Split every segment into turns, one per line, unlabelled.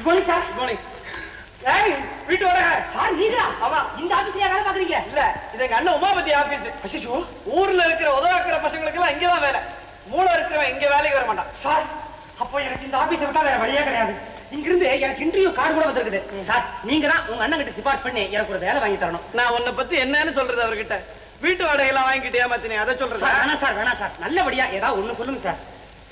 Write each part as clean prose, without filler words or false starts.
Good morning sir. Good morning. ஏய் வீட்டு வர சார் நீங்களா? ஆமா. இந்த ஆபீஸ்ல வேலை பாக்குறீங்க? இல்ல, இது எங்க அண்ணன் உமாபதி ஆபீஸ். அச்சோ, ஊர்ல இருக்கிற உதவாக்கிற பசங்களுக்கு எல்லாம் இங்க தான் வேலை. மூளை இருக்கிறவன் இங்க வேலைக்கு வர மாட்டான் சார். அப்போ எனக்கு இந்த ஆபீஸ் விட்டா வேற வழியே கிடையாது. இங்கிருந்து எனக்கு இன்டர்வியூ கார்டு கூட வந்திருக்குது சார். நீங்க தான் உங்க அண்ணன் கிட்ட சிபாரிசு பண்ணி எனக்கு ஒரு வேலை வாங்கி தரணும். நான் உன்னை பத்தி என்னன்னு சொல்றது அவர்கிட்ட? வீட்டு வாடகை எல்லாம் வாங்கிட்டு ஏமாத்தினே, அதை சொல்றேன். வேணாம் சார், வேணாம் சார். நல்லபடியா ஏதாவது ஒண்ணு சொல்லுங்க சார்.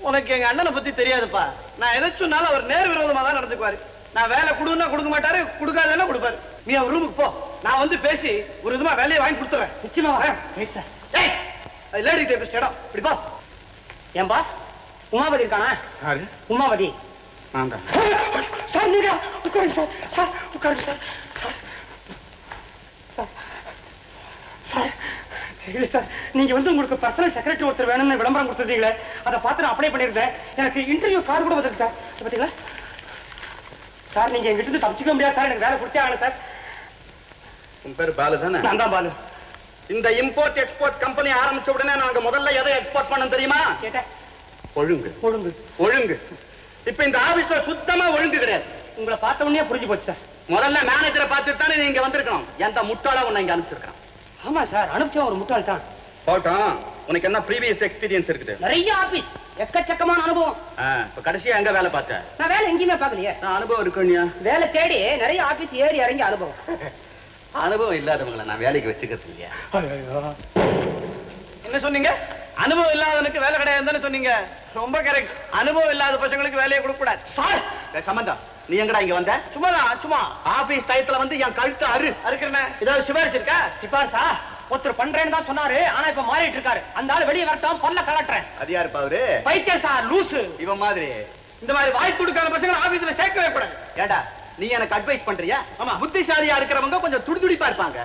உனக்கு எங்க அண்ணனை பத்தி தெரியாதுப்பா. நான் எதை சொன்னாலும் அவர் நேர் விரோதமா தான் நடந்துக்குவாரு. நான் வேலை கொடுன்னா கொடுக்க மாட்டாரு, கொடுக்காதேன்னா கொடுப்பாரு. நீ அவர் ரூமுக்கு போ, நான் வந்து பேசி ஒரு விதமா வேலையை வாங்கி கொடுத்துறேன். நிச்சயமா வரேன் சார். ஏய், லேடி டைபிஸ்ட் இடம் இப்படி போ. ஏன்பா உமாபதி இருக்கானா? உமாபதி நான் தான் சார். நீங்க உட்காருங்க சார். சார் உட்காருங்க சார். சார் சார் தெரியல சார். நீங்க வந்து உங்களுக்கு பர்சனல் செக்ரட்டரி ஒருத்தர் வேணும்னு விளம்பரம் கொடுத்துருந்தீங்களே, அதை பார்த்து நான் அப்ளை பண்ணிருந்தேன். எனக்கு இன்டர்வியூ கார்டு கூட வந்திருக்கு சார். பாத்தீங்களா சார்? நீங்க எங்கிட்ட இருந்து தப்பிச்சுக்க முடியாது சார். எனக்கு வேலை கொடுத்தே ஆகணும் சார்.
உன் பேர் பாலு தானே?
நான் தான் பாலு.
இந்த இம்போர்ட் எக்ஸ்போர்ட் கம்பெனி ஆரம்பிச்ச உடனே நாங்க முதல்ல எதை எக்ஸ்போர்ட் பண்ண தெரியுமா?
கேட்டேன்.
ஒழுங்கு.
ஒழுங்கு
ஒழுங்கு. இப்ப இந்த ஆபீஸ்ல சுத்தமா ஒழுங்கு கிடையாது.
உங்களை பார்த்த உடனே புரிஞ்சு போச்சு சார்.
முதல்ல மேனேஜரை பார்த்துட்டு தானே நீங்க வந்திருக்கணும். எந்த முட்டாளா உன்னை இங்க அனுப்பிச்சிருக்கான்?
ஆமா சார், அனுப்பிச்சவன் ஒரு முட்டாள் தான்.
போட்டோம். உனக்கு என்ன ப்ரீவியஸ் எக்ஸ்பீரியன்ஸ் இருக்குது?
நிறைய ஆபீஸ், எக்கச்சக்கமான அனுபவம்.
இப்ப கடைசியா எங்க வேலை பார்த்த?
நான் வேலை எங்கேயுமே பார்க்கலையே.
நான் அனுபவம் இருக்குனியா?
வேலை தேடி நிறைய ஆபீஸ் ஏறி இறங்கி அனுபவம்.
அனுபவம் இல்லாதவங்களை நான் வேலைக்கு வச்சுக்கிறது இல்லையா? என்ன சொன்னீங்க? அனுபவம் இல்லாதவனுக்கு வேலை கிடையாதுன்னு சொன்னீங்க. ரொம்ப கரெக்ட். அனுபவம் இல்லாத பசங்களுக்கு வேலையை கொடுக்க கூடாது சார். சம்பந்தம், நீ எங்கடா இங்க வந்த? சும்மா ஆபீஸ் டயத்துல வந்து என் கழுத்து அறுக்கிறேன். ஏதாவது சிபாரிசு இருக்கா? சிபாரிசா ஒருத்தர் பண்றேன்னு தான் சொன்னாரு. ஆனா இப்ப மாறிட்டு இருக்காரு. அந்த ஆளு வெளியே வரட்டும், பல்ல கலட்டுறேன். அது யாருப்பா அவரு? பைத்தியம் சார், லூசு. இவன் மாதிரி இந்த மாதிரி வாய் கொடுக்காத பசங்க ஆபீஸ்ல சேர்க்கவே கூடாது. ஏடா நீ எனக்கு அட்வைஸ் பண்றியா? ஆமா, புத்திசாலியா இருக்கிறவங்க கொஞ்சம் துடிதுடிப்பா இருப்பாங்க.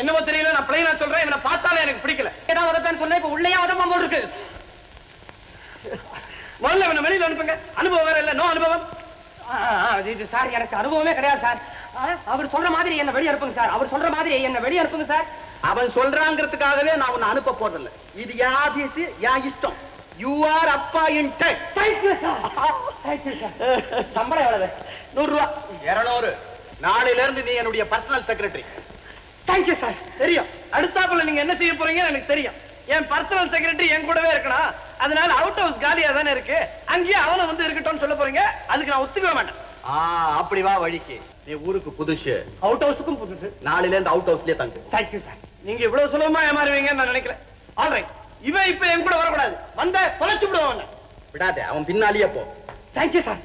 என்னவோ தெரியல, நான் பிளைனா சொல்றேன். இவனை பார்த்தாலே எனக்கு பிடிக்கல. ஏதாவது உதப்பேன்னு சொன்னா இப்ப உள்ளேயே உதமா போல் இருக்கு. முதல்ல இவனை வெளியில அனுப்புங்க. அனுபவம் வேற இல்ல, நோ அனுபவம். இது சார் எனக்கு அனுபவமே கிடையாது சார். அவர் சொல்ற மாதிரி என்ன வெளியே அனுப்புங்க சார். அவர் சொல்ற மாதிரி என்ன வெளியே அனுப்புங்க சார். அவன் சொல்றாங்கிறதுக்காகவே நான் உன்னை அனுப்ப போறதில்ல. இது என் ஆபீஸ், என் இஷ்டம். You are appointed. Thank you sir. Thank you sir. சம்பளம் எவ்வளவு? 100 ரூபாய். 200. நாளையில இருந்து நீ என்னுடைய personal secretary. Thank you sir. தெரியும் அடுத்தாப்புல நீங்க என்ன செய்ய போறீங்கன்னு எனக்கு தெரியும். என் பர்சனல் செக்ரட்டரி என் கூடவே இருக்கணும். அதனால அவுட் ஹவுஸ் காலியா தானே இருக்கு, அங்கேயே அவனை வந்து இருக்கட்டும்னு சொல்ல போறீங்க. அதுக்கு நான் ஒத்துக்க மாட்டேன். அப்படி வா வழிக்கு. நீ ஊருக்கு புதுசு, அவுட் ஹவுஸுக்கும் புதுசு. நாளையில இருந்து அவுட் ஹவுஸ்லயே தங்கு. Thank you sir. நீங்க இவ்வளவு சுலபமா ஏமாறுவீங்கன்னு நான் நினைக்கிறேன். ஆல்ரைட், இவன் இப்ப என் கூட வரக்கூடாது. வந்த தொலைச்சு விடுவான். விடாதே, அவன் பின்னாலேயே போ. Thank you sir.